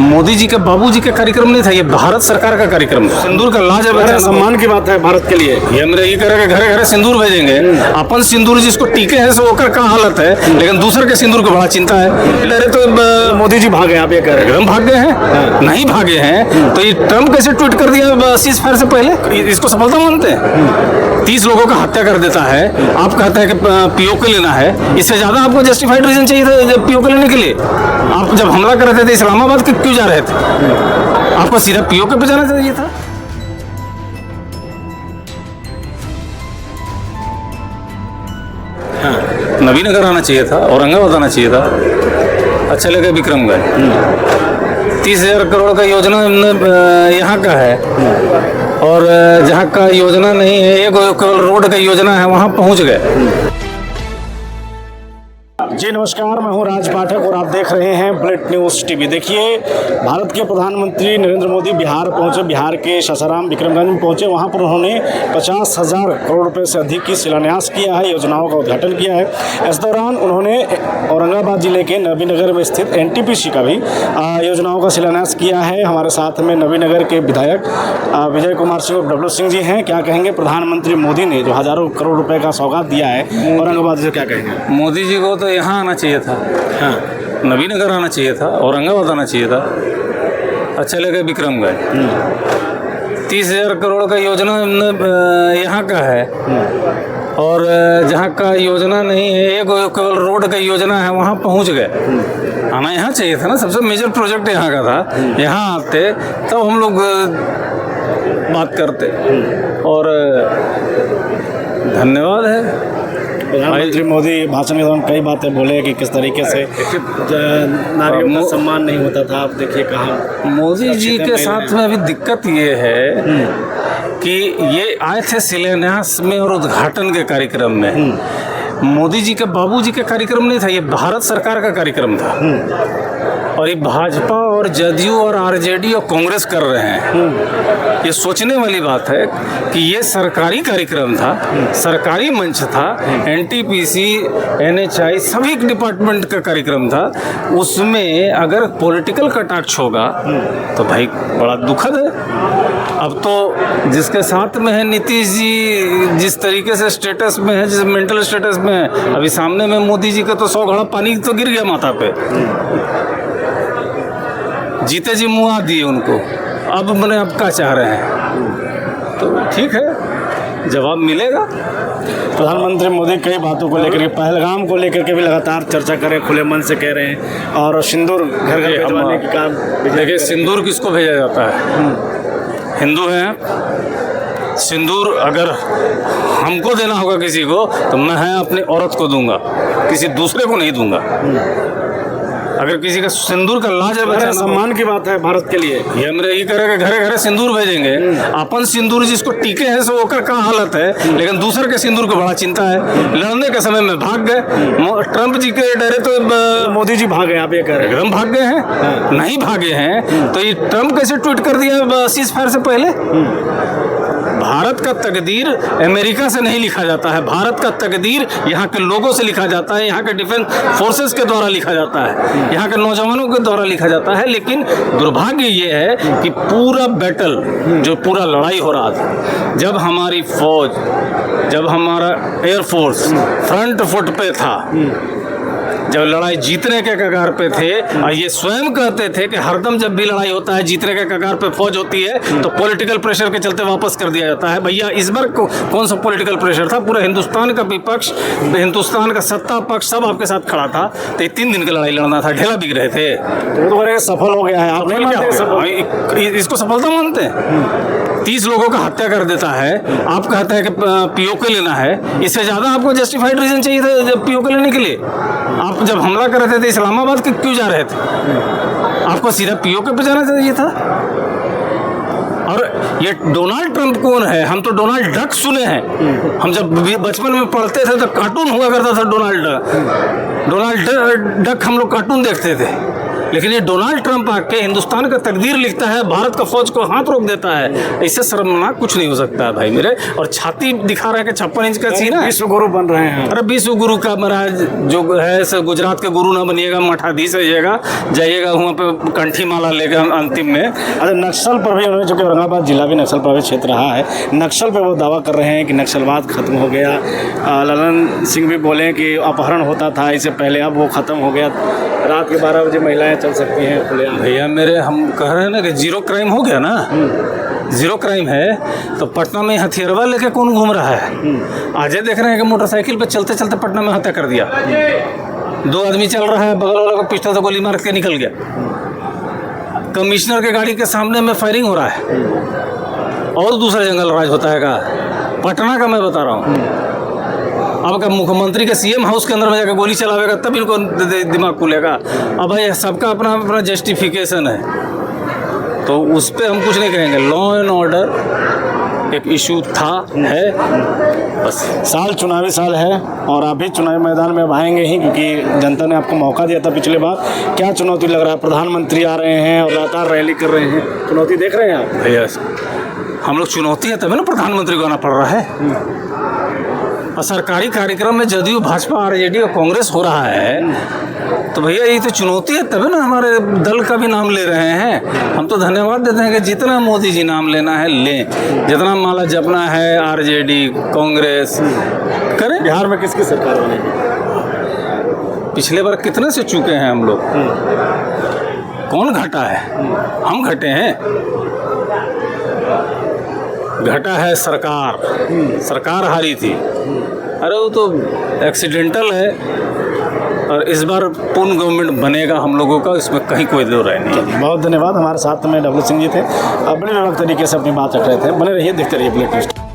मोदी जी के बाबूजी का कार्यक्रम नहीं था, ये भारत सरकार का कार्यक्रम था। सिंदूर का लाज है, सम्मान की बात है भारत के लिए। ये मेरे ये कह घरे घरे सिंदूर भेजेंगे। अपन सिंदूर जिसको टीके हैं सो ओकर का हालत है, लेकिन दूसर के सिंदूर को बड़ा चिंता है। डरे तो मोदी जी भागे, आप ये कह रहे हैं? एकदम भाग गए हैं। नहीं भागे हैं तो ये ट्रम्प कैसे ट्वीट कर दिया सीज फायर से पहले? इसको सफलता मानते हैं? 30 लोगों का हत्या कर देता है, आप कहते हैं कि पीओके लेना है। इससे ज्यादा आपको जस्टिफाइड रीजन चाहिए था पीओके लेने के लिए? आप जब हमला कर रहे थे इस्लामाबाद के क्यों जा रहे थे? आपको सीधा पीओके पे जाना चाहिए था। नबीनगर आना चाहिए था, औरंगाबाद आना चाहिए था। अच्छा लगा विक्रमगढ़। 30,000 करोड़ का योजना यहाँ का है, और जहाँ का योजना नहीं है, एक केवल रोड का योजना है, वहाँ पहुँच गए। जी नमस्कार, मैं हूं राज पाठक और आप देख रहे हैं बुलेट न्यूज़ टीवी। देखिए, भारत के प्रधानमंत्री नरेंद्र मोदी बिहार पहुंचे, बिहार के सासाराम विक्रमगंज में पहुंचे। वहां पर उन्होंने 50,000 करोड़ रुपए से अधिक की शिलान्यास किया है, योजनाओं का उद्घाटन किया है। इस दौरान उन्होंने औरंगाबाद जिले के नबीनगर में स्थित एनटीपीसी का भी योजनाओं का शिलान्यास किया है। हमारे साथ में नबीनगर के विधायक विजय कुमार सिंह और डब्लू सिंह जी हैं। क्या कहेंगे प्रधानमंत्री मोदी ने जो हज़ारों करोड़ रुपए का सौगात दिया है औरंगाबाद से, क्या कहेंगे? मोदी जी को तो यहाँ आना चाहिए था, हाँ, नबीनगर आना चाहिए था, औरंगाबाद आना चाहिए था। अच्छा लगा विक्रमगढ़। 30,000 करोड़ का योजना यहाँ का है, और जहाँ का योजना नहीं है, एक केवल रोड का योजना है, वहाँ पहुँच गए। आना यहाँ चाहिए था ना, सबसे मेजर प्रोजेक्ट यहाँ का था। यहाँ आते तब हम लोग बात करते। और धन्यवाद है प्रधानमंत्री मोदी भाषण के दौरान कई बातें बोले कि किस तरीके से नारियों का सम्मान नहीं होता था। आप देखिए कहाँ मोदी जी के साथ में अभी दिक्कत ये है कि ये आए थे शिलान्यास में और उद्घाटन के कार्यक्रम में। मोदी जी के बाबूजी का कार्यक्रम नहीं था, ये भारत सरकार का कार्यक्रम था। और ये भाजपा और जदयू और आरजेडी और कांग्रेस कर रहे हैं। ये सोचने वाली बात है कि ये सरकारी कार्यक्रम था, सरकारी मंच था, एनटीपीसी, एनएचआई सभी डिपार्टमेंट का कार्यक्रम था। उसमें अगर पॉलिटिकल कटाक्ष होगा तो भाई बड़ा दुखद है। अब तो जिसके साथ में है नीतीश जी, जिस तरीके से स्टेटस में है, जिस मेंटल स्टेटस में है, अभी सामने में मोदी जी का तो 100 घड़ा पानी तो गिर गया माथा पे। जीते जी मुआ दिए उनको, अब मैंने अब क्या चाह रहे हैं? तो ठीक है, जवाब मिलेगा। प्रधानमंत्री मोदी कई बातों को लेकर, पहलगाम को लेकर के भी लगातार चर्चा करें, खुले मन से कह रहे हैं। और सिंदूर घर घर भिजवाने की काम, देखिए सिंदूर किसको भेजा जाता है? हिंदू हैं। सिंदूर अगर हमको देना होगा किसी को तो मैं अपनी औरत को दूंगा, किसी दूसरे को नहीं दूंगा। अगर किसी का सिंदूर का लाज है, सम्मान की बात है भारत के लिए। ये मेरे ये कह घरे घरे सिंदूर भेजेंगे। अपन सिंदूर जिसको टीके हैं सो ओकर का हालत है, लेकिन दूसर के सिंदूर को बड़ा चिंता है। लड़ने के समय में भाग गए। ट्रम्प जी के डरे तो मोदी जी भागे, आप ये कह रहे हैं? एकदम भाग गए हैं। नहीं भागे हैं तो ये ट्रम्प कैसे ट्वीट कर दिया सीज फायर से पहले? भारत का तकदीर अमेरिका से नहीं लिखा जाता है, भारत का तकदीर यहाँ के लोगों से लिखा जाता है, यहाँ के डिफेंस फोर्सेस के द्वारा लिखा जाता है, यहाँ के नौजवानों के द्वारा लिखा जाता है। लेकिन दुर्भाग्य ये है कि पूरा बैटल, जो पूरा लड़ाई हो रहा था, जब हमारी फौज, जब हमारा एयरफोर्स फ्रंट फुट पे था, जब लड़ाई जीतने के कगार पे थे, और ये स्वयं कहते थे कि हरदम जब भी लड़ाई होता है जीतने के कगार पे फौज होती है तो पॉलिटिकल प्रेशर के चलते वापस कर दिया जाता है। भैया इस बार कौन सा पॉलिटिकल प्रेशर था? पूरा हिंदुस्तान का विपक्ष, हिंदुस्तान का सत्ता पक्ष सब आपके साथ खड़ा था। तो 3 दिन की लड़ाई लड़ना था, ढेला बिक रहे थे। तो सफल हो गया है, आप नहीं मानते? इसको सफलता मानते हैं? 30 लोगों का हत्या कर देता है, आप कहते हैं कि पीओके लेना है। इससे ज्यादा आपको जस्टिफाइड रीजन चाहिए था पीओके लेने के लिए? आप जब हमला कर रहे थे इस्लामाबाद के क्यों जा रहे थे? आपको सीधा पीओके पे जाना चाहिए था। और ये डोनाल्ड ट्रंप कौन है? हम तो डोनाल्ड डक सुने हैं। हम जब बचपन में पढ़ते थे तो कार्टून हुआ करता था डोनाल्ड डक हम लोग कार्टून देखते थे। लेकिन ये डोनाल्ड ट्रंप आके हिंदुस्तान का तकदीर लिखता है, भारत का फौज को हाथ रोक देता है। इससे शर्मनाक कुछ नहीं हो सकता है भाई मेरे। और छाती दिखा रहा है कि 56 इंच का सीना है। विश्व गुरु बन रहे हैं। अरे विश्व गुरु का महाराज जो है सो गुजरात के गुरु ना बनिएगा, मठाधीश जाइएगा वहाँ पे कंठी माला लेगा अंतिम में। अच्छा, नक्सल पर भी उन्होंने, चूँकि औरंगाबाद जिला भी नक्सल प्रभावित क्षेत्र रहा है, नक्सल पर वो दावा कर रहे हैं कि नक्सलवाद खत्म हो गया। ललन सिंह भी बोले कि अपहरण होता था इससे पहले, अब वो खत्म हो गया। रात के 12 बजे महिलाएं चल सकती हैं खुलेआम। भैया मेरे, हम कह रहे हैं ना कि जीरो क्राइम हो गया ना। जीरो क्राइम है तो पटना में हथियारवा लेके कौन घूम रहा है? आज देख रहे हैं कि मोटरसाइकिल पे चलते चलते पटना में हत्या कर दिया। 2 आदमी चल रहा है, बगल वाला को पिस्टल से गोली मार के निकल गया। कमिश्नर के गाड़ी के सामने में फायरिंग हो रहा है। और दूसरा जंगल राज होता है का? पटना का मैं बता रहा हूँ। अब का मुख्यमंत्री के सीएम हाउस के अंदर में जाकर गोली चलावेगा तब इनको दिमाग खुलेगा। अब भाई सबका अपना अपना जस्टिफिकेशन है, तो उस पर हम कुछ नहीं कहेंगे। लॉ एंड ऑर्डर एक इशू था, है, बस। साल चुनावी साल है और आप भी चुनावी मैदान में अब आएंगे ही, क्योंकि जनता ने आपको मौका दिया था पिछले बार। क्या चुनौती लग रहा है? प्रधानमंत्री आ रहे हैं और लगातार रैली कर रहे हैं, चुनौती देख रहे हैं आप? भैया हम लोग चुनौती है तभी ना प्रधानमंत्री को आना पड़ रहा है। और सरकारी कार्यक्रम में जदयू, भाजपा, आरजेडी और कांग्रेस हो रहा है, तो भैया ये तो चुनौती है तभी ना हमारे दल का भी नाम ले रहे हैं। हम तो धन्यवाद देते हैं कि जितना मोदी जी नाम लेना है लें, जितना माला जपना है आरजेडी, कांग्रेस करें। बिहार में किसकी सरकार बनेगी? पिछले बार कितने से चुके हैं हम लोग? कौन घटा है? हम घटे हैं? घटा है सरकार। सरकार हारी थी। अरे वो तो एक्सीडेंटल है, और इस बार पूर्ण गवर्नमेंट बनेगा हम लोगों का, इसमें कहीं कोई दो राय नहीं। बहुत धन्यवाद। हमारे साथ में डब्ल्यू सिंह जी थे, बड़े व्यापक तरीके से अपनी बात रख रहे थे। बने रहिए, देखते रहिए बुलेट न्यूज़।